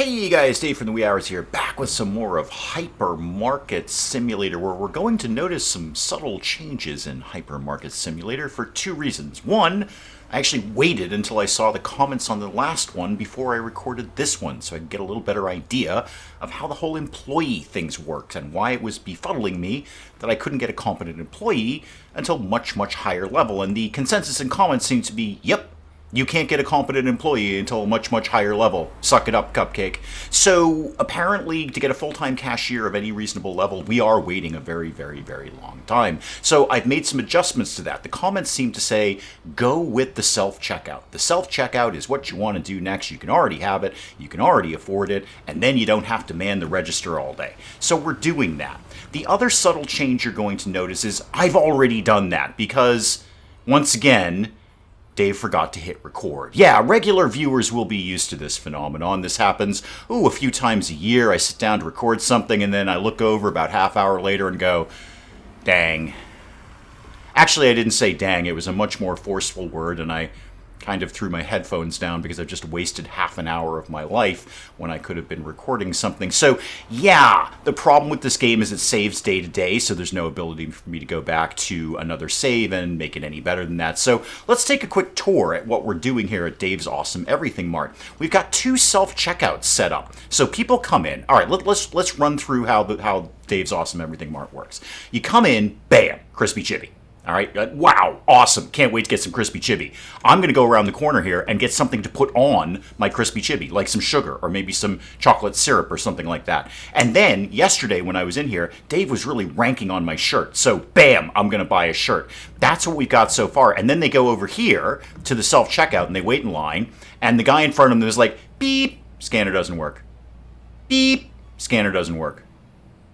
Hey guys, Dave from the Wee Hours here, back with some more of Hypermarket Simulator, where we're going to notice some subtle changes in Hypermarket Simulator for two reasons. One, I actually waited until I saw the comments on the last one before I recorded this one, so I could get a little better idea of how the whole employee things worked and why it was befuddling me that I couldn't get a competent employee until much higher level. And the consensus in comments seems to be, yep, you can't get a competent employee until a much higher level. Suck it up, cupcake. So apparently, to get a full-time cashier of any reasonable level, we are waiting a very long time. So I've made some adjustments to that. The comments seem to say, go with the self-checkout. The self-checkout is what you want to do next. You can already have it, you can already afford it, and then you don't have to man the register all day. So we're doing that. The other subtle change you're going to notice is I've already done that because, once again, Dave forgot to hit record. Yeah, regular viewers will be used to this phenomenon. This happens, a few times a year. I sit down to record something and then I look over about half hour later and go, dang. Actually, I didn't say dang. It was a much more forceful word, and I kind of threw my headphones down because I've just wasted half an hour of my life when I could have been recording something. So yeah, the problem with this game is it saves day to day, so there's no ability for me to go back to another save and make it any better than that. So let's take a quick tour at what we're doing here at Dave's Awesome Everything Mart. We've got two self-checkouts set up. So people come in. All right, let's run through how Dave's Awesome Everything Mart works. You come in, bam, crispy chibi. All right, wow, awesome. Can't wait to get some crispy chibi. I'm going to go around the corner here and get something to put on my crispy chibi, like some sugar or maybe some chocolate syrup or something like that. And then yesterday when I was in here, Dave was really ranking on my shirt. So bam, I'm going to buy a shirt. That's what we've got so far. And then they go over here to the self-checkout and they wait in line. And the guy in front of them is like, beep, scanner doesn't work. Beep, scanner doesn't work.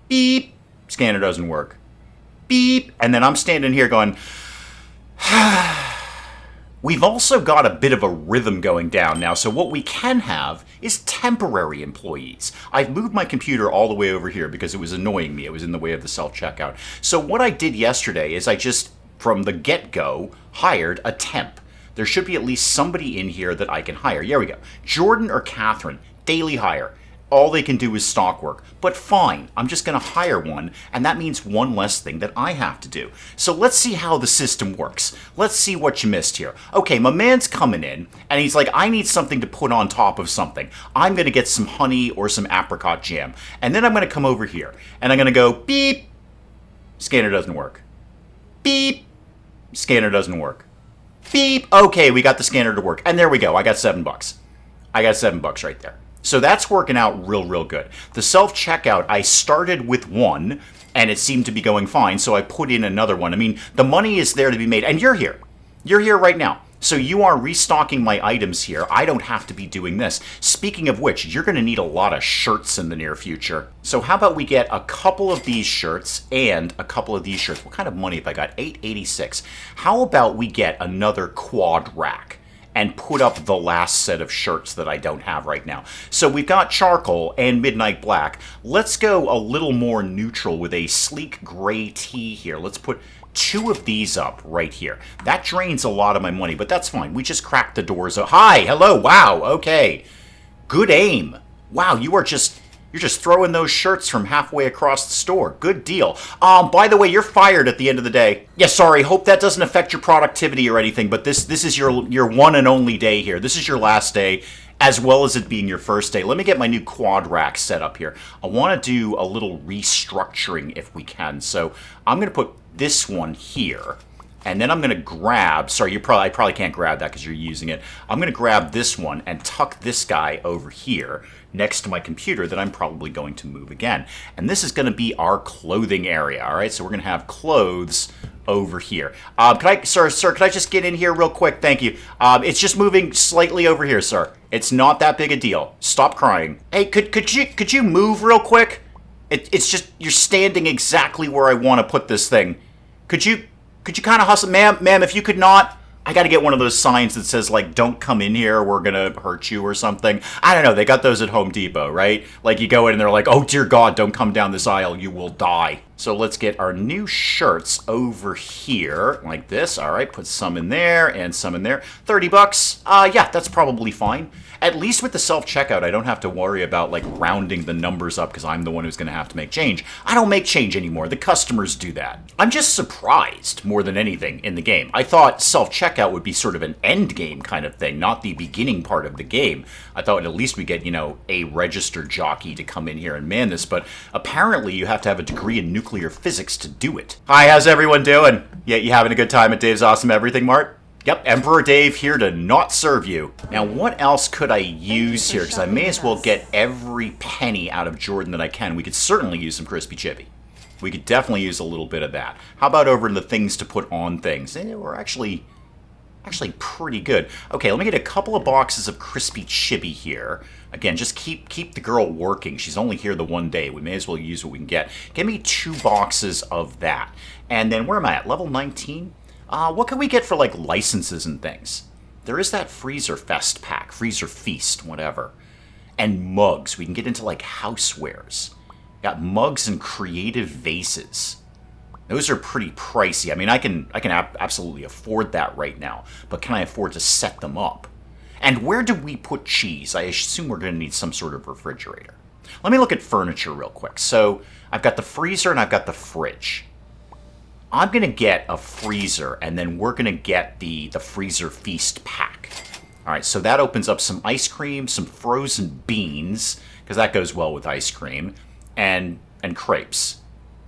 Beep, scanner doesn't work. Beep, and then I'm standing here going, we've also got a bit of a rhythm going down now, so what we can have is temporary employees. I've moved my computer all the way over here because it was annoying me. It was in the way of the self-checkout. So what I did yesterday is I just, from the get-go, hired a temp. There should be at least somebody in here that I can hire. Here we go. Jordan or Catherine, daily hire. All they can do is stock work. But fine, I'm just going to hire one, and that means one less thing that I have to do. So let's see how the system works. Let's see what you missed here. Okay, my man's coming in, and he's like, I need something to put on top of something. I'm going to get some honey or some apricot jam. And then I'm going to come over here, and I'm going to go, beep, scanner doesn't work. Beep, scanner doesn't work. Beep, okay, we got the scanner to work. And there we go, I got $7. I got $7 right there. So that's working out real good. The self-checkout, I started with one, and it seemed to be going fine, so I put in another one. I mean, the money is there to be made, and you're here. You're here right now. So you are restocking my items here. I don't have to be doing this. Speaking of which, you're going to need a lot of shirts in the near future. So how about we get a couple of these shirts and a couple of these shirts? What kind of money have I got? $8.86. How about we get another quad rack and put up the last set of shirts that I don't have right now. So we've got charcoal and midnight black. Let's go a little more neutral with a sleek gray tee here. Let's put two of these up right here. That drains a lot of my money, but that's fine. We just cracked the doors. Hi, hello, wow, okay. Good aim. Wow, you're just throwing those shirts from halfway across the store. Good deal. By the way, you're fired at the end of the day. Yeah, sorry, hope that doesn't affect your productivity or anything, but this is your one and only day here. This is your last day, as well as it being your first day. Let me get my new quad rack set up here. I want to do a little restructuring if we can. So I'm going to put this one here. And then I'm going to grab, sorry, I probably can't grab that because you're using it. I'm going to grab this one and tuck this guy over here next to my computer that I'm probably going to move again. And this is going to be our clothing area, all right? So we're going to have clothes over here. Sir, could I just get in here real quick? Thank you. It's just moving slightly over here, sir. It's not that big a deal. Stop crying. Hey, could you move real quick? It's just, you're standing exactly where I want to put this thing. Could you kind of hustle? Ma'am, if you could not, I got to get one of those signs that says, like, don't come in here, we're going to hurt you or something. I don't know, they got those at Home Depot, right? Like, you go in and they're like, oh, dear God, don't come down this aisle, you will die. So let's get our new shirts over here, like this. All right, put some in there and some in there. 30 bucks. Yeah, that's probably fine. At least with the self-checkout, I don't have to worry about, like, rounding the numbers up because I'm the one who's going to have to make change. I don't make change anymore. The customers do that. I'm just surprised, more than anything, in the game. I thought self-checkout would be sort of an end game kind of thing, not the beginning part of the game. I thought at least we get, you know, a register jockey to come in here and man this, but apparently you have to have a degree in nuclear physics to do it. Hi, how's everyone doing? Yeah, you having a good time at Dave's Awesome Everything Mart? Yep, Emperor Dave here to not serve you. Now, what else could I use here? Because I may as well get every penny out of Jordan that I can. We could certainly use some crispy chippy. We could definitely use a little bit of that. How about over in the things to put on things? We're actually pretty good. Okay, let me get a couple of boxes of crispy chippy here. Again, just keep the girl working. She's only here the one day. We may as well use what we can get. Give me 2 boxes of that. And then where am I at? Level 19? What can we get for, like, licenses and things? There is that Freezer Fest pack. Freezer Feast, whatever. And mugs. We can get into, like, housewares. Got mugs and creative vases. Those are pretty pricey. I mean, I can absolutely afford that right now. But can I afford to set them up? And where do we put cheese? I assume we're going to need some sort of refrigerator. Let me look at furniture real quick. So I've got the freezer and I've got the fridge. I'm going to get a freezer, and then we're going to get the Freezer Feast pack. All right, so that opens up some ice cream, some frozen beans, because that goes well with ice cream, and crepes.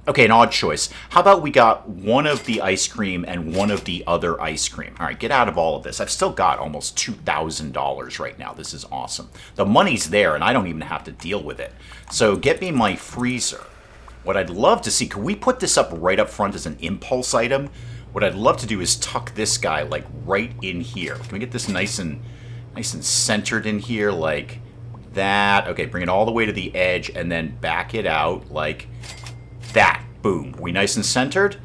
Okay, an odd choice. How about we got one of the ice cream and one of the other ice cream? All right, get out of all of this. I've still got almost $2,000 right now. This is awesome. The money's there, and I don't even have to deal with it. So get me my freezer. What I'd love to see, can we put this up right up front as an impulse item? What I'd love to do is tuck this guy, like, right in here. Can we get this nice and centered in here, like that? Okay, bring it all the way to the edge, and then back it out like that. Boom. Are we nice and centered?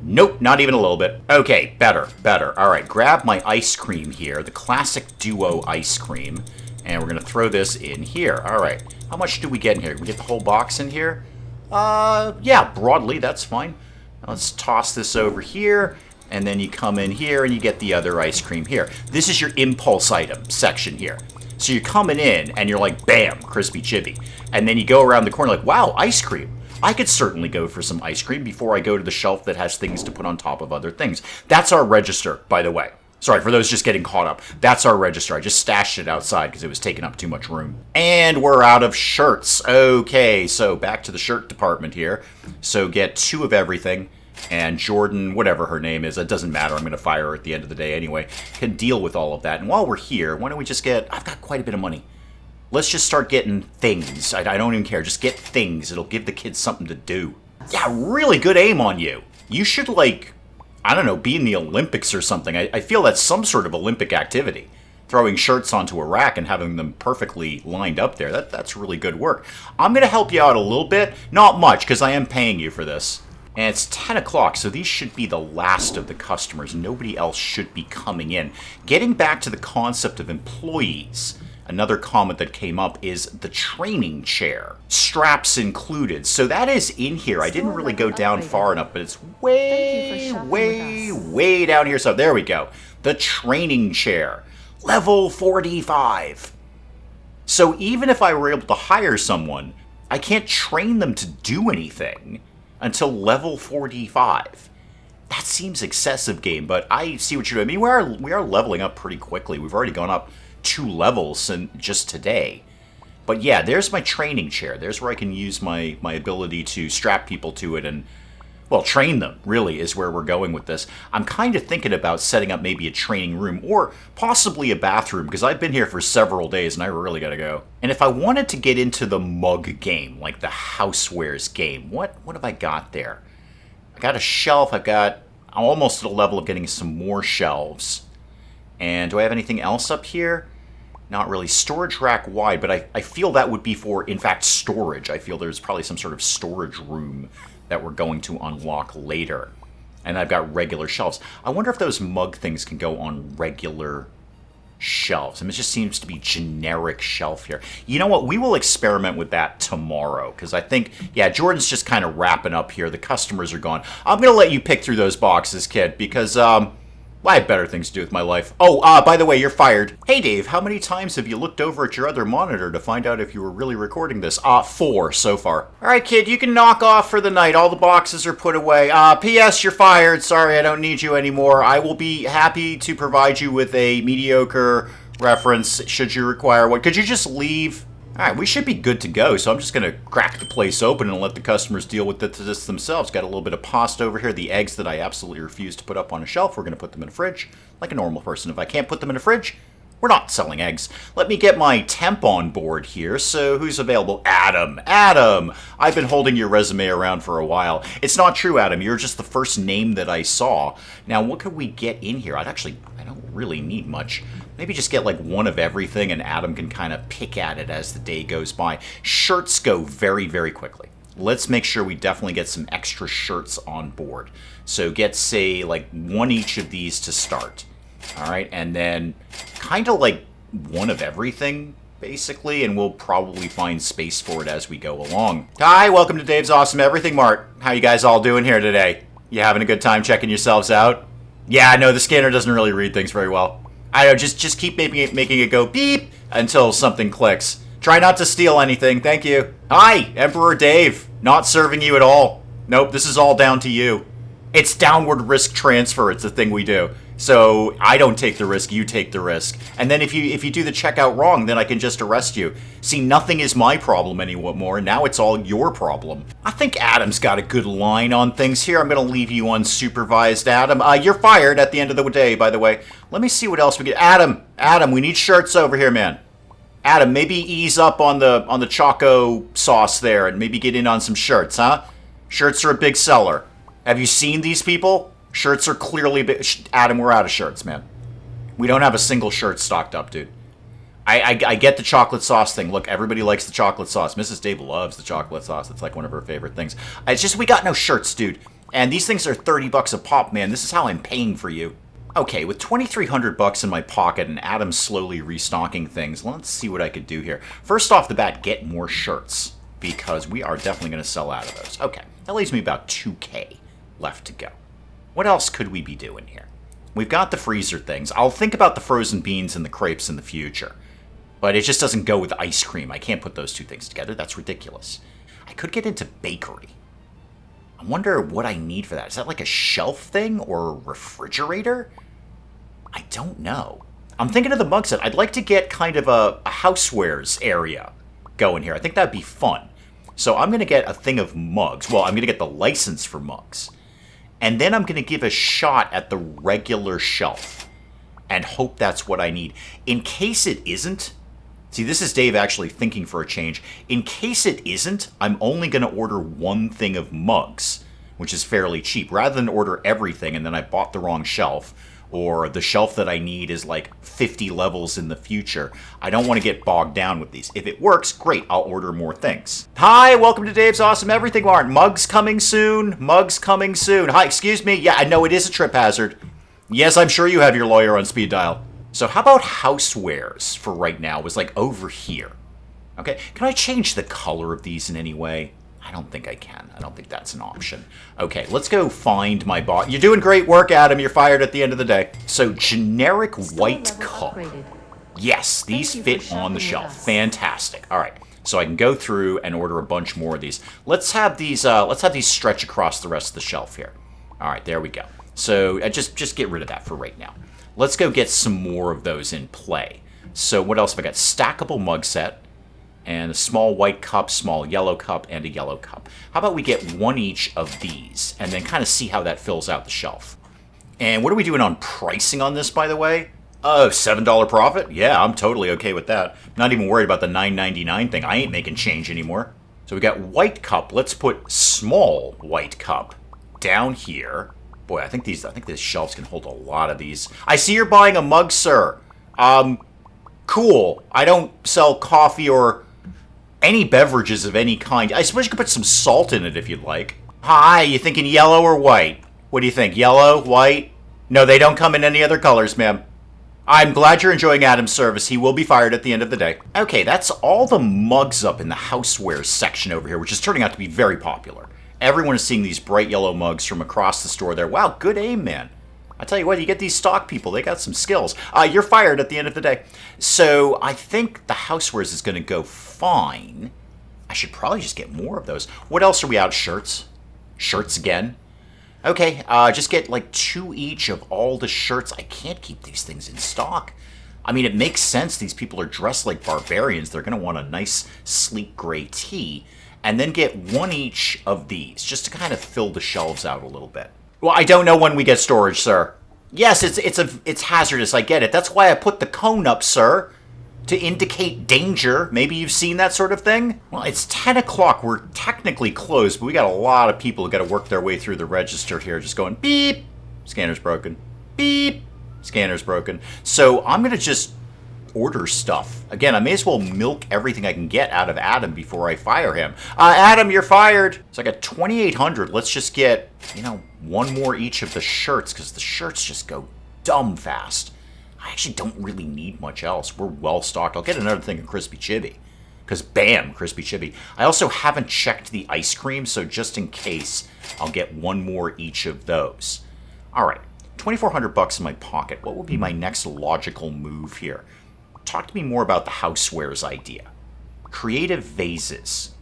Nope, not even a little bit. Okay, better. All right, grab my ice cream here, the classic duo ice cream, and we're going to throw this in here. All right, how much do we get in here? Can we get the whole box in here? Yeah, broadly, that's fine. Now let's toss this over here, and then you come in here and you get the other ice cream here. This is your impulse item section here. So you're coming in and you're like, bam, crispy chippy. And then you go around the corner like, wow, ice cream. I could certainly go for some ice cream before I go to the shelf that has things to put on top of other things. That's our register, by the way. Sorry, for those just getting caught up. That's our register. I just stashed it outside because it was taking up too much room. And we're out of shirts. Okay, so back to the shirt department here. So get 2 of everything. And Jordan, whatever her name is, it doesn't matter. I'm going to fire her at the end of the day anyway. Can deal with all of that. And while we're here, why don't we just get... I've got quite a bit of money. Let's just start getting things. I don't even care. Just get things. It'll give the kids something to do. Yeah, really good aim on you. You should, like... I don't know, be in the Olympics or something. I feel that's some sort of Olympic activity. Throwing shirts onto a rack and having them perfectly lined up there. That's really good work. I'm going to help you out a little bit. Not much, because I am paying you for this. And it's 10 o'clock, so these should be the last of the customers. Nobody else should be coming in. Getting back to the concept of employees. Another comment that came up is the training chair. Straps included. So that is in here. I didn't really go down far enough, but it's way down here. So there we go. The training chair. Level 45. So even if I were able to hire someone, I can't train them to do anything until level 45. That seems excessive, game, but I see what you're doing. I mean, we are leveling up pretty quickly. We've already gone up 2 levels in just today. But yeah, there's my training chair. There's where I can use my ability to strap people to it and, well, train them, really, is where we're going with this. I'm kind of thinking about setting up maybe a training room or possibly a bathroom, because I've been here for several days and I really gotta go. And if I wanted to get into the mug game, like the housewares game, what have I got there? I got a shelf. I'm almost at a level of getting some more shelves. And do I have anything else up here? Not really. Storage rack wide, but I feel that would be for, in fact, storage. I feel there's probably some sort of storage room that we're going to unlock later. And I've got regular shelves. I wonder if those mug things can go on regular shelves. I mean, it just seems to be generic shelf here. You know what? We will experiment with that tomorrow, because I think, yeah, Jordan's just kind of wrapping up here. The customers are gone. I'm going to let you pick through those boxes, kid, because, I have better things to do with my life. Oh, by the way, you're fired. Hey, Dave, how many times have you looked over at your other monitor to find out if you were really recording this? 4 so far. All right, kid, you can knock off for the night. All the boxes are put away. P.S., you're fired. Sorry, I don't need you anymore. I will be happy to provide you with a mediocre reference should you require one. Could you just leave? All right, we should be good to go, so I'm just going to crack the place open and let the customers deal with this themselves. Got a little bit of pasta over here. The eggs that I absolutely refuse to put up on a shelf, we're going to put them in a fridge like a normal person. If I can't put them in a fridge, we're not selling eggs. Let me get my temp on board here. So who's available? Adam. Adam, I've been holding your resume around for a while. It's not true, Adam. You're just the first name that I saw. Now, what could we get in here? I don't really need much. Maybe just get like one of everything and Adam can kind of pick at it as the day goes by. Shirts go very, very quickly. Let's make sure we definitely get some extra shirts on board. So get, say, like one each of these to start. All right, and then kind of like one of everything, basically, and we'll probably find space for it as we go along. Hi, welcome to Dave's Awesome Everything Mart. How you guys all doing here today? You having a good time checking yourselves out? Yeah, no, the scanner doesn't really read things very well. I know, just keep making it go beep until something clicks. Try not to steal anything, thank you. Hi, Emperor Dave. Not serving you at all. Nope, this is all down to you. It's downward risk transfer, it's the thing we do. So I don't take the risk, you take the risk. And then if you do the checkout wrong, then I can just arrest you. See, nothing is my problem anymore. Now it's all your problem. I think Adam's got a good line on things here. I'm going to leave you unsupervised, Adam. You're fired at the end of the day, by the way. Let me see what else we get. Adam, we need shirts over here, man. Adam, maybe ease up on the Choco sauce there and maybe get in on some shirts, huh? Shirts are a big seller. Have you seen these people? Shirts are clearly big. Adam, we're out of shirts, man. We don't have a single shirt stocked up, dude. I get the chocolate sauce thing. Look, everybody likes the chocolate sauce. Mrs. Dave loves the chocolate sauce. It's like one of her favorite things. It's just we got no shirts, dude. And these things are $30 a pop, man. This is how I'm paying for you. Okay, with $2,300 in my pocket and Adam slowly restocking things, let's see what I could do here. First off the bat, get more shirts, because we are definitely going to sell out of those. Okay, that leaves me about 2K left to go. What else could we be doing here? We've got the freezer things. I'll think about the frozen beans and the crepes in the future. But it just doesn't go with ice cream. I can't put those two things together. That's ridiculous. I could get into bakery. I wonder what I need for that. Is that like a shelf thing or a refrigerator? I don't know. I'm thinking of the mug set. I'd like to get kind of a housewares area going here. I think that'd be fun. So I'm going to get a thing of mugs. Well, I'm going to get the license for mugs. And then I'm going to give a shot at the regular shelf and hope that's what I need. In case it isn't, see, this is Dave actually thinking for a change. In case it isn't, I'm only going to order one thing of mugs, which is fairly cheap, rather than order everything and then I bought the wrong shelf, or the shelf that I need is like 50 levels in the future. I don't want to get bogged down with these. If it works, great, I'll order more things. Hi, welcome to Dave's Awesome Everything Mart. Mugs coming soon. Mugs coming soon. Hi, excuse me. Yeah, I know it is a trip hazard. Yes, I'm sure you have your lawyer on speed dial. So how about housewares for right now? Was like over here. Okay, can I change the color of these in any way? I don't think I can. I don't think that's an option. Okay, let's go find my boss. You're doing great work, Adam. You're fired at the end of the day. So, generic white cup. Yes, these fit on the shelf. Fantastic. All right, so I can go through and order a bunch more of these. Let's have these stretch across the rest of the shelf here. All right, there we go. So, just get rid of that for right now. Let's go get some more of those in play. So, what else have I got? Stackable mug set. And a small white cup, small yellow cup, and a yellow cup. How about we get one each of these, and then kind of see how that fills out the shelf. And what are we doing on pricing on this, by the way? Oh, $7 profit? Yeah, I'm totally okay with that. Not even worried about the $9.99 thing. I ain't making change anymore. So we got white cup. Let's put small white cup down here. Boy, I think these shelves can hold a lot of these. I see you're buying a mug, sir. Cool. I don't sell coffee or any beverages of any kind. I suppose you could put some salt in it if you'd like. Hi, you thinking yellow or white? What do you think, yellow, white? No, they don't come in any other colors, ma'am. I'm glad you're enjoying Adam's service. He will be fired at the end of the day. Okay, that's all the mugs up in the housewares section over here, which is turning out to be very popular. Everyone is seeing these bright yellow mugs from across the store there. Wow, good aim, man. I tell you what, you get these stock people, they got some skills. You're fired at the end of the day. So I think the housewares is going to go fine. I should probably just get more of those. What else are we out? Shirts? Shirts again? Okay, just get like 2 each of all the shirts. I can't keep these things in stock. I mean, it makes sense. These people are dressed like barbarians. They're going to want a nice, sleek gray tee. And then get 1 each of these, just to kind of fill the shelves out a little bit. Well, I don't know when we get storage, sir. Yes, it's hazardous, I get it. That's why I put the cone up, sir. To indicate danger. Maybe you've seen that sort of thing? Well, it's 10 o'clock. We're technically closed, but we got a lot of people who got to work their way through the register here, just going beep, scanner's broken, beep, scanner's broken. So I'm going to just order stuff. Again, I may as well milk everything I can get out of Adam before I fire him. Adam, you're fired. So I got 2,800. Let's just get, 1 more each of the shirts, because the shirts just go dumb fast. I actually don't really need much else. We're well stocked. I'll get another thing of crispy chibi. Because bam, crispy chibi. I also haven't checked the ice cream, so just in case, I'll get 1 more each of those. Alright, 2,400 bucks in my pocket. What would be my next logical move here? Talk to me more about the housewares idea. Creative vases.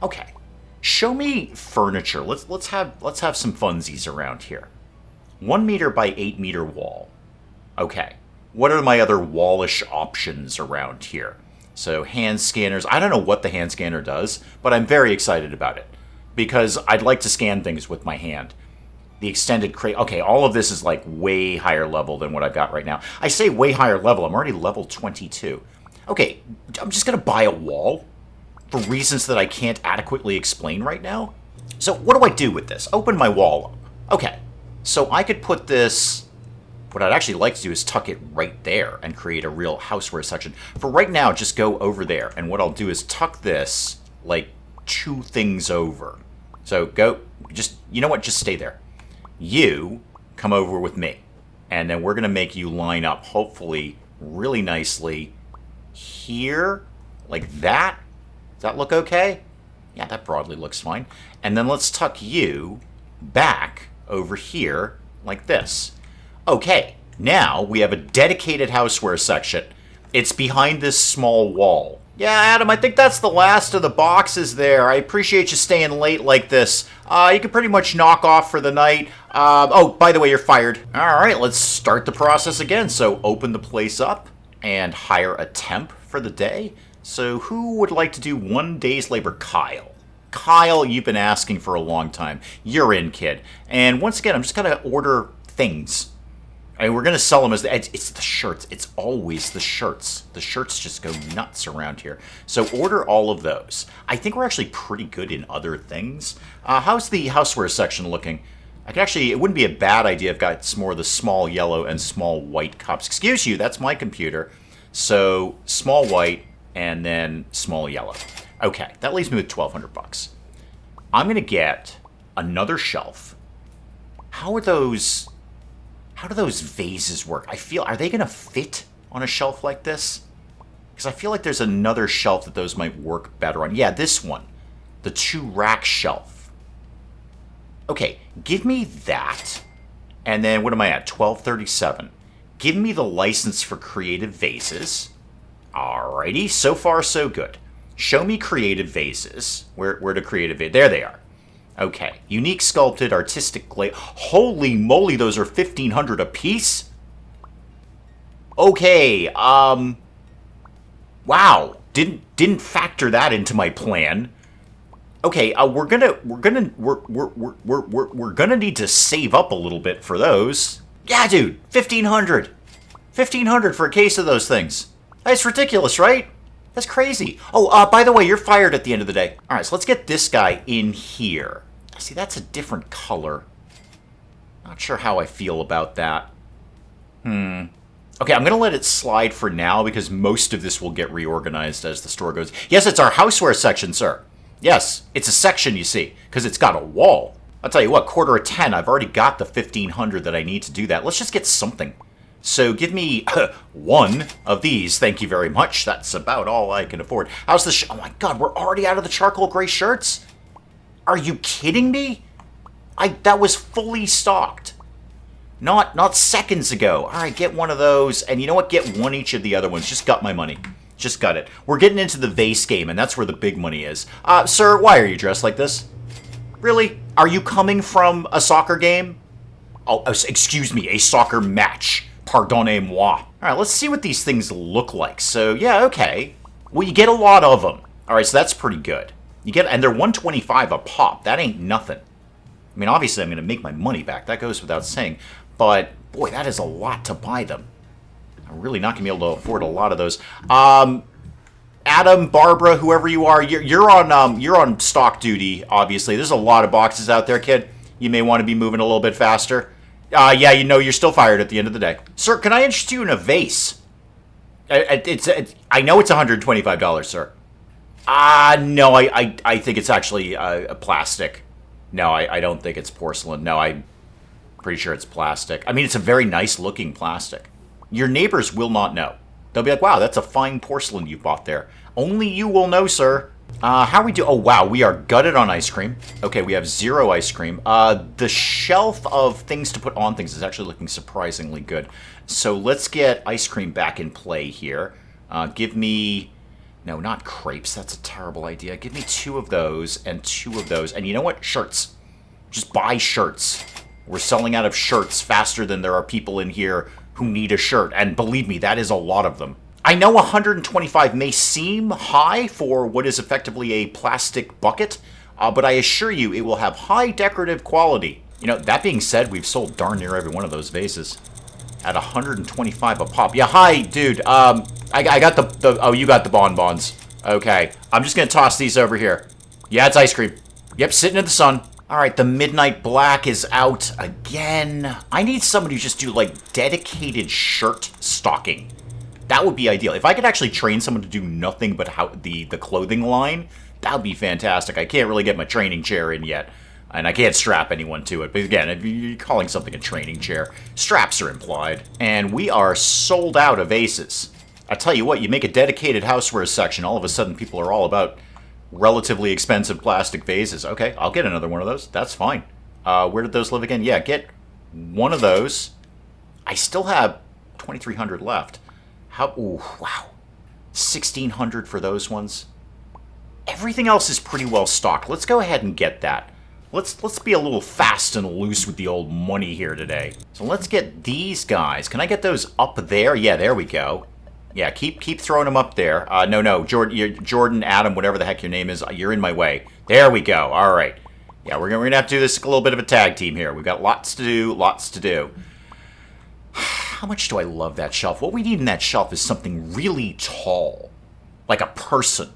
Okay. Show me furniture. Let's have some funsies around here. 1 meter by 8 meter wall. Okay, what are my other wallish options around here? So hand scanners. I don't know what the hand scanner does, but I'm very excited about it because I'd like to scan things with my hand. The extended crate. Okay, all of this is like way higher level than what I've got right now. I say way higher level. I'm already level 22. Okay, I'm just going to buy a wall for reasons that I can't adequately explain right now. So what do I do with this? Open my wall up. Okay, so I could put this... What I'd actually like to do is tuck it right there and create a real houseware section. For right now, just go over there. And what I'll do is tuck this like 2 things over. So go, just, you know what, just stay there. You come over with me. And then we're going to make you line up, hopefully, really nicely here, like that. Does that look okay? Yeah, that broadly looks fine. And then let's tuck you back over here like this. Okay, now we have a dedicated houseware section. It's behind this small wall. Yeah, Adam, I think that's the last of the boxes there. I appreciate you staying late like this. You can pretty much knock off for the night. Oh, by the way, you're fired. All right, let's start the process again. So open the place up and hire a temp for the day. So who would like to do 1 day's labor? Kyle. Kyle, you've been asking for a long time. You're in, kid. And once again, I'm just going to order things. I mean, we're going to sell them as... It's the shirts. It's always the shirts. The shirts just go nuts around here. So order all of those. I think we're actually pretty good in other things. How's the houseware section looking? I could actually... It wouldn't be a bad idea if I've got some more of the small yellow and small white cups. Excuse you, that's my computer. So small white and then small yellow. Okay, that leaves me with 1,200 bucks. I'm going to get another shelf. How do those vases work? Are they going to fit on a shelf like this? Because I feel like there's another shelf that those might work better on. Yeah, this one. The 2-rack shelf. Okay, give me that. And then, what am I at? 1237. Give me the license for creative vases. Alrighty, so far so good. Show me creative vases. Where do creative vases? There they are. Okay, unique sculpted artistic glaze. Holy moly, those are 1,500 a piece. Okay, wow, didn't factor that into my plan. Okay, we're gonna need to save up a little bit for those. Yeah, dude, 1,500. 1,500 for a case of those things. That's ridiculous, right? That's crazy. Oh, by the way, you're fired at the end of the day. All right, so let's get this guy in here. See, that's a different color. Not sure how I feel about that. Okay, I'm going to let it slide for now because most of this will get reorganized as the store goes. Yes, it's our houseware section, sir. Yes, it's a section, you see, because it's got a wall. I'll tell you what, 9:45. I've already got the 1,500 that I need to do that. Let's just get something. So give me one of these. Thank you very much. That's about all I can afford. How's the oh my god, we're already out of the charcoal gray shirts? Are you kidding me? That was fully stocked. Not seconds ago. All right, get one of those. And you know what? Get one each of the other ones. Just got my money. Just got it. We're getting into the vase game, and that's where the big money is. Sir, why are you dressed like this? Really? Are you coming from a soccer game? Oh, excuse me, a soccer match. Pardonnez-moi. All right, let's see what these things look like. So, yeah, okay. Well, you get a lot of them. All right, so that's pretty good. And they're $125 a pop. That ain't nothing. I mean, obviously, I'm going to make my money back. That goes without saying. But, boy, that is a lot to buy them. I'm really not going to be able to afford a lot of those. Adam, Barbara, whoever you are, you're on stock duty, obviously. There's a lot of boxes out there, kid. You may want to be moving a little bit faster. Yeah, you know, you're still fired at the end of the day. Sir, can I interest you in a vase? I know it's $125, sir. No, I think it's actually a plastic. No, I don't think it's porcelain. No, I'm pretty sure it's plastic. I mean, it's a very nice looking plastic. Your neighbors will not know. They'll be like, wow, that's a fine porcelain you bought there. Only you will know, sir. How we do? Oh, wow, we are gutted on ice cream. Okay, we have 0 ice cream. The shelf of things to put on things is actually looking surprisingly good. So let's get ice cream back in play here. Give me... No, not crepes. That's a terrible idea. Give me 2 of those and 2 of those. And you know what? Shirts. Just buy shirts. We're selling out of shirts faster than there are people in here who need a shirt. And believe me, that is a lot of them. I know 125 may seem high for what is effectively a plastic bucket, but I assure you it will have high decorative quality. You know, that being said, we've sold darn near every one of those vases at 125 a pop. Yeah, hi, dude. I got the oh, you got the bonbons. Okay, I'm just gonna toss these over here. Yeah, it's ice cream. Yep, sitting in the sun. All right, the Midnight Black is out again. I need somebody to just do, like, dedicated shirt stocking. That would be ideal. If I could actually train someone to do nothing but the clothing line, that would be fantastic. I can't really get my training chair in yet, and I can't strap anyone to it. But again, if you're calling something a training chair, straps are implied. And we are sold out of vases. I tell you what, you make a dedicated housewares section, all of a sudden people are all about relatively expensive plastic vases. Okay, I'll get another one of those. That's fine. Where did those live again? Yeah, get one of those. I still have 2,300 left. Ooh, wow. 1,600 for those ones. Everything else is pretty well stocked. Let's go ahead and get that. Let's be a little fast and loose with the old money here today. So let's get these guys. Can I get those up there? Yeah, there we go. Yeah, keep throwing them up there. No, Jordan, Adam, whatever the heck your name is, you're in my way. There we go. All right. Yeah, we're gonna have to do this a little bit of a tag team here. We've got lots to do. How much do I love that shelf? What we need in that shelf is something really tall, like a person.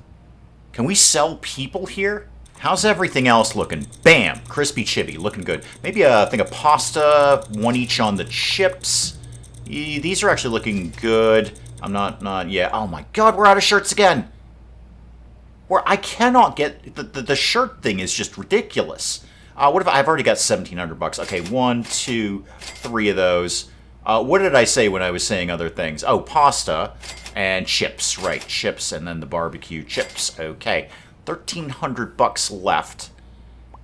Can we sell people here? How's everything else looking? Bam, crispy chibi, looking good. Maybe a thing of pasta, 1 each on the chips. These are actually looking good. I'm not yet. Oh my god, we're out of shirts again. I cannot get... The shirt thing is just ridiculous. What if I've already got $1,700? Okay, 1, 2, 3 of those. What did I say when I was saying other things? Oh, pasta and chips. Right, chips and then the barbecue chips. Okay, $1,300 left.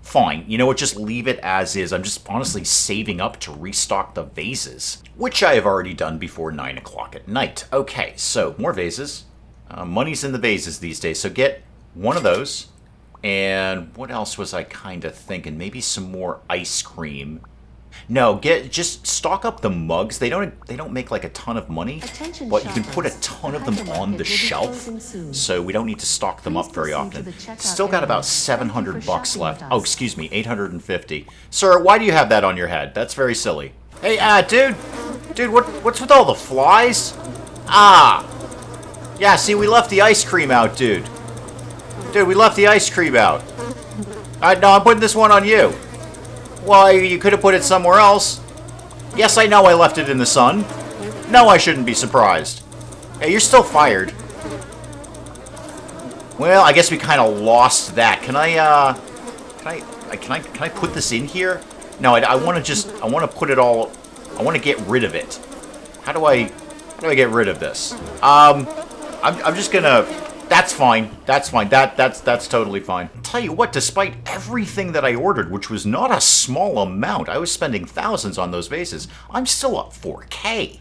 Fine. You know what? Just leave it as is. I'm just honestly saving up to restock the vases, which I have already done before 9 o'clock at night. Okay, so more vases. Money's in the vases these days, so get one of those. And what else was I kind of thinking? Maybe some more ice cream. No, just stock up the mugs. They don't make like a ton of money, but you can put a ton of them on the shelf, so we don't need to stock them up very often. Still got about $700 left. Oh, excuse me, 850. Sir, why do you have that on your head? That's very silly. Hey, dude, what's with all the flies? Yeah, see, we left the ice cream out, dude. Dude, we left the ice cream out. No, I'm putting this one on you. Well, you could have put it somewhere else. Yes, I know I left it in the sun. No, I shouldn't be surprised. Hey, you're still fired. Well, I guess we kind of lost that. Can I put this in here? No, I want to put it all... I want to get rid of it. How do I get rid of this? I'm just gonna... That's fine. That's fine. That's totally fine. Tell you what, despite everything that I ordered, which was not a small amount, I was spending thousands on those vases, I'm still up 4K.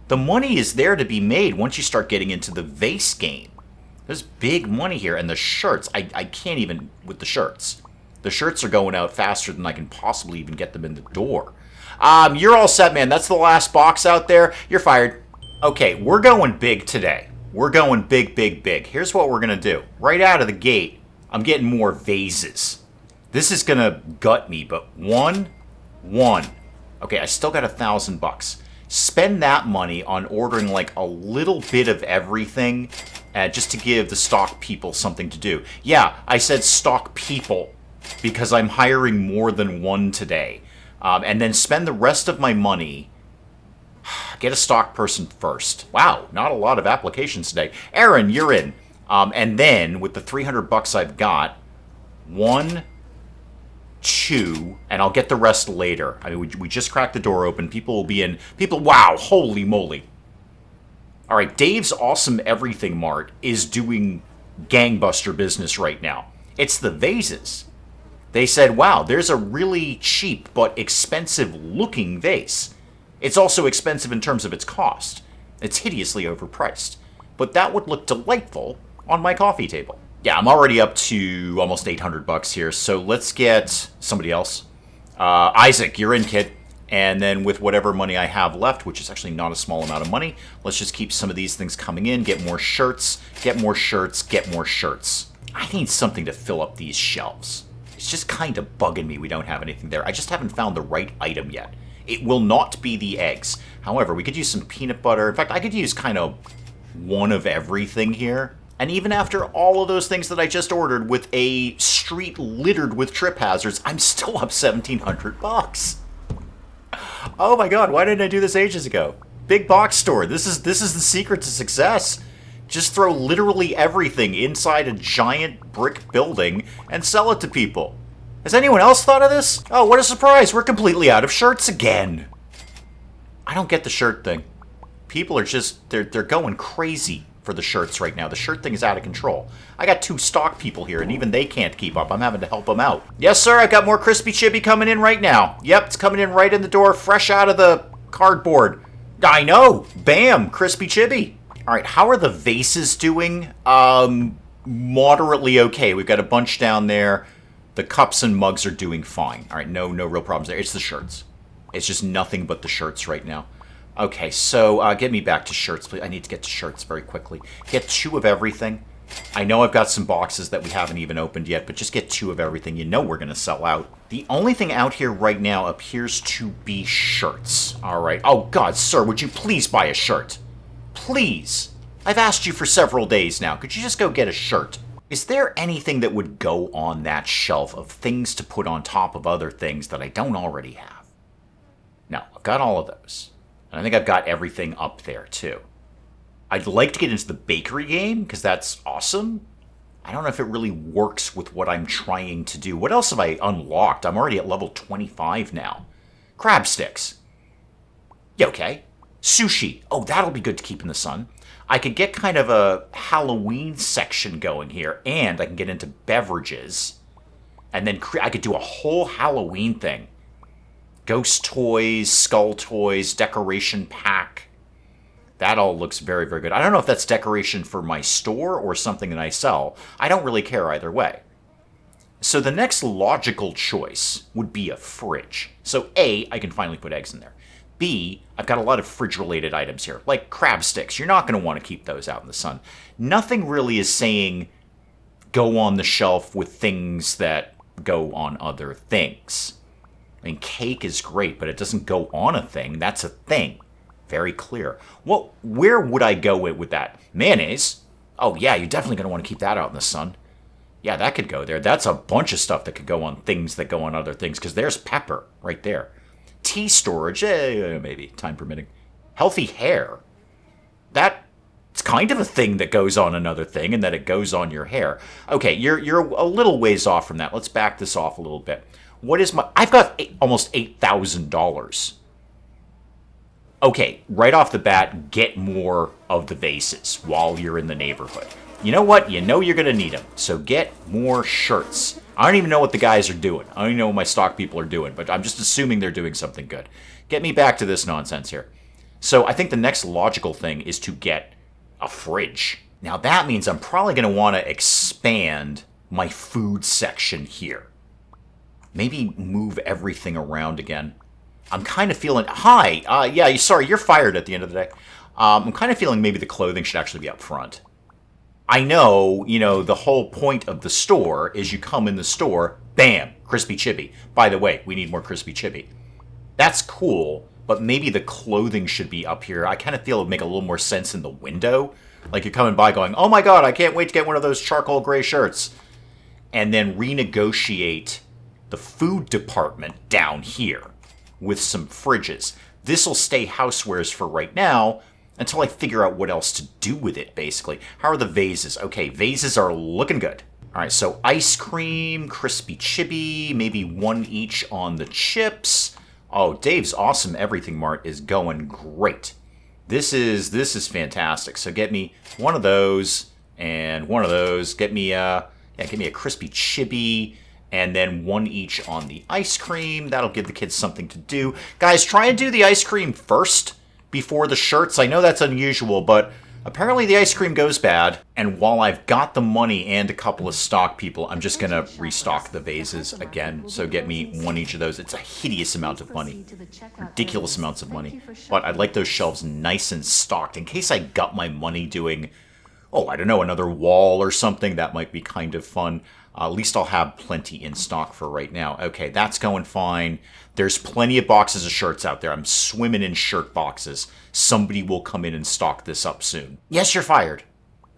The money is there to be made once you start getting into the vase game. There's big money here, and the shirts, I can't even with the shirts. The shirts are going out faster than I can possibly even get them in the door. You're all set, man. That's the last box out there. You're fired. Okay, we're going big today. We're going big, big, big. Here's what we're going to do. Right out of the gate, I'm getting more vases. This is going to gut me, but one. Okay, I still got $1,000. Spend that money on ordering like a little bit of everything just to give the stock people something to do. Yeah, I said stock people because I'm hiring more than one today. And then spend the rest of my money... Get a stock person first. Wow, not a lot of applications today. Aaron, you're in. And then, with the $300 I've got, 1, 2, and I'll get the rest later. I mean, we just cracked the door open. People will be in. Wow, holy moly. All right, Dave's Awesome Everything Mart is doing gangbuster business right now. It's the vases. They said, wow, there's a really cheap but expensive-looking vase. It's also expensive in terms of its cost. It's hideously overpriced. But that would look delightful on my coffee table. Yeah, I'm already up to almost $800 here, so let's get somebody else. Isaac, you're in, kid. And then with whatever money I have left, which is actually not a small amount of money, let's just keep some of these things coming in, get more shirts, get more shirts, get more shirts. I need something to fill up these shelves. It's just kind of bugging me we don't have anything there. I just haven't found the right item yet. It will not be the eggs. However, we could use some peanut butter. In fact, I could use kind of one of everything here. And even after all of those things that I just ordered with a street littered with trip hazards, I'm still up $1,700. Oh my god, why didn't I do this ages ago? Big box store. This is the secret to success. Just throw literally everything inside a giant brick building and sell it to people. Has anyone else thought of this? Oh, what a surprise! We're completely out of shirts again! I don't get the shirt thing. People are just... They're going crazy for the shirts right now. The shirt thing is out of control. I got 2 stock people here, and even they can't keep up. I'm having to help them out. Yes, sir, I've got more crispy chibi coming in right now. Yep, it's coming in right in the door, fresh out of the cardboard. I know! Bam! Crispy chibi. Alright, how are the vases doing? Moderately okay. We've got a bunch down there. The cups and mugs are doing fine. All right, no real problems there. It's the shirts. It's just nothing but the shirts right now. Okay, so get me back to shirts, please. I need to get to shirts very quickly. Get 2 of everything. I know I've got some boxes that we haven't even opened yet, but just get 2 of everything. You know we're going to sell out. The only thing out here right now appears to be shirts. All right. Oh, God, sir, would you please buy a shirt? Please. I've asked you for several days now. Could you just go get a shirt? Is there anything that would go on that shelf of things to put on top of other things that I don't already have? No, I've got all of those. And I think I've got everything up there, too. I'd like to get into the bakery game, because that's awesome. I don't know if it really works with what I'm trying to do. What else have I unlocked? I'm already at level 25 now. Crab sticks. Yeah, okay. Sushi. Oh, that'll be good to keep in the sun. I could get kind of a Halloween section going here, and I can get into beverages. And then I could do a whole Halloween thing. Ghost toys, skull toys, decoration pack. That all looks very, very good. I don't know if that's decoration for my store or something that I sell. I don't really care either way. So the next logical choice would be a fridge. So A, I can finally put eggs in there. B, I've got a lot of fridge-related items here, like crab sticks. You're not going to want to keep those out in the sun. Nothing really is saying go on the shelf with things that go on other things. I mean, cake is great, but it doesn't go on a thing. That's a thing. Very clear. Well, where would I go with that? Mayonnaise? Oh, yeah, you're definitely going to want to keep that out in the sun. Yeah, that could go there. That's a bunch of stuff that could go on things that go on other things, because there's pepper right there. Tea storage, maybe, time permitting. Healthy hair. That's kind of a thing that goes on another thing, and that it goes on your hair. Okay, you're a little ways off from that. Let's back this off a little bit. What is my... I've got almost $8,000. Okay, right off the bat, get more of the vases while you're in the neighborhood. You know what? You know you're going to need them, so get more shirts. I don't even know what the guys are doing. I don't even know what my stock people are doing, but I'm just assuming they're doing something good. Get me back to this nonsense here. So I think the next logical thing is to get a fridge. Now that means I'm probably going to want to expand my food section here. Maybe move everything around again. I'm kind of feeling... Hi! Yeah, sorry, you're fired at the end of the day. I'm kind of feeling maybe the clothing should actually be up front. I know, the whole point of the store is you come in the store, bam, crispy chibi. By the way, we need more crispy chibi. That's cool, but maybe the clothing should be up here. I kind of feel it would make a little more sense in the window. Like you're coming by going, oh my god, I can't wait to get one of those charcoal gray shirts. And then renegotiate the food department down here with some fridges. This'll stay housewares for right now until I figure out what else to do with it, basically. How are the vases? Okay, vases are looking good. All right, so ice cream, crispy chibi, maybe one each on the chips. Oh, Dave's Awesome Everything Mart is going great. This is fantastic. So get me one of those and one of those. Get me give me a crispy chibi and then one each on the ice cream. That'll give the kids something to do. Guys, try and do the ice cream first before the shirts. I know that's unusual, but apparently the ice cream goes bad. And while I've got the money and a couple of stock people, I'm just going to restock the vases again. So get me one each of those. It's a hideous amount of money. Ridiculous amounts of money. But I'd like those shelves nice and stocked in case I got my money doing, I don't know, another wall or something. That might be kind of fun. At least I'll have plenty in stock for right now. Okay, that's going fine. There's plenty of boxes of shirts out there. I'm swimming in shirt boxes. Somebody will come in and stock this up soon. Yes, you're fired.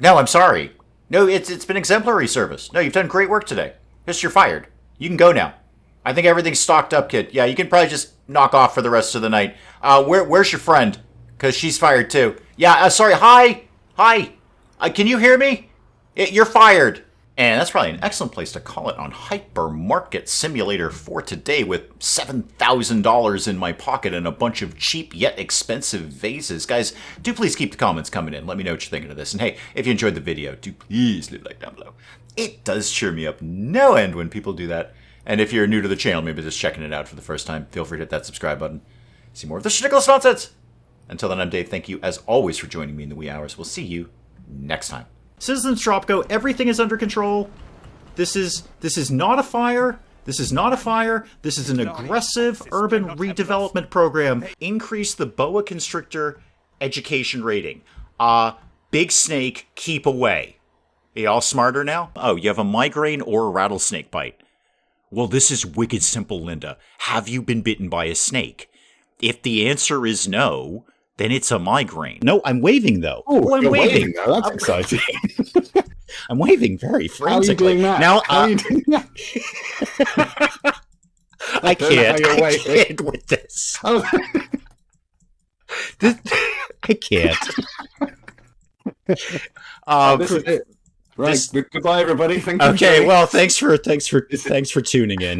No, I'm sorry. No, it's been exemplary service. No, you've done great work today. Yes, you're fired. You can go now. I think everything's stocked up, kid. Yeah, you can probably just knock off for the rest of the night. Where's your friend? Because she's fired too. Yeah, sorry. Hi. Can you hear me? You're fired. And that's probably an excellent place to call it on Hypermarket Simulator for today with $7,000 in my pocket and a bunch of cheap yet expensive vases. Guys, do please keep the comments coming in. Let me know what you're thinking of this. And hey, if you enjoyed the video, do please leave a like down below. It does cheer me up no end when people do that. And if you're new to the channel, maybe just checking it out for the first time, feel free to hit that subscribe button. See more of this ridiculous nonsense. Until then, I'm Dave. Thank you, as always, for joining me in the wee hours. We'll see you next time. Citizens Dropco, everything is under control. This is not a fire. This is not a fire. This is an aggressive urban redevelopment program. Increase the boa constrictor education rating. Big snake, keep away. Are you all smarter now? Oh, you have a migraine or a rattlesnake bite. Well, this is wicked simple, Linda. Have you been bitten by a snake? If the answer is no, then it's a migraine. No, I'm waving, though. Oh, I'm waving. That's exciting. I'm waving very frantically. How are you doing that? Now, How are you doing that? I can't with this. Oh. I can't. This is it. Right. Goodbye, everybody. Thank you. Okay. Well, thanks for tuning in.